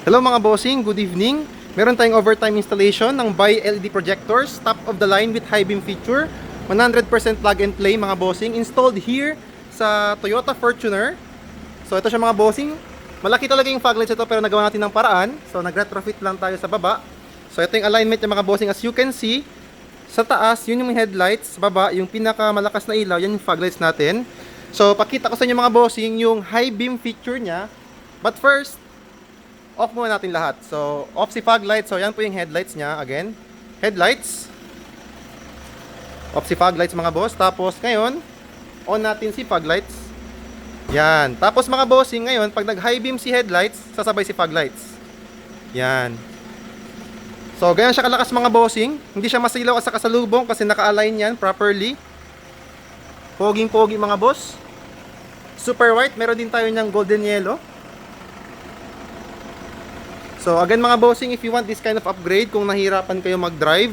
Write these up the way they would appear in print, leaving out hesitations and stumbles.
Hello mga bossing, good evening. Meron tayong overtime installation ng Buy LED projectors, top of the line with high beam feature, 100% plug and play mga bossing, installed here sa Toyota Fortuner. So ito siya mga bossing, malaki talaga yung fog lights ito pero nagawa natin ng paraan. So nag-retrofit lang tayo sa baba. So ito yung alignment ng mga bossing, as you can see. Sa taas, yun yung headlights, sa baba, yung pinakamalakas na ilaw, yan yung fog lights natin. So pakita ko sa inyo mga bossing yung high beam feature niya. But first, off muna natin lahat. So, off si fog lights. So, yan po yung headlights niya. Again, headlights. Off si fog lights mga boss. Tapos, ngayon, on natin si fog lights. Yan. Tapos mga bossing, ngayon, pag nag-high beam si headlights, sasabay si fog lights. Yan. So, ganyan siya kalakas mga bossing. Hindi siya masilaw sa kasalubong kasi naka-align yan properly. Poging-pogi mga boss. Super white. Meron din tayo niyang golden yellow. So again mga bossing, if you want this kind of upgrade, kung nahirapan kayo mag-drive,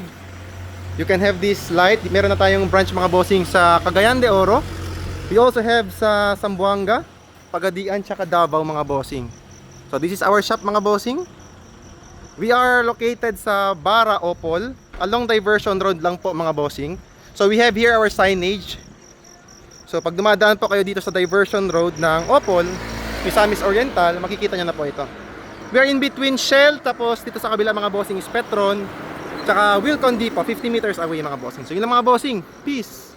you can have this light. Meron na tayong branch mga bossing sa Cagayan de Oro. We also have sa Zamboanga, Pagadian, tsaka Davao mga bossing. So this is our shop mga bossing. We are located sa Bara, Opol, along Diversion Road lang po mga bossing. So we have here our signage. So pag dumadaan po kayo dito sa Diversion Road ng Opol, Misamis Oriental, makikita nyo na po ito. We are in between Shell, tapos dito sa kabila mga bossing is Petron, tsaka Wilcon Depot, 50 meters away mga bossing. So yun lang mga bossing, peace!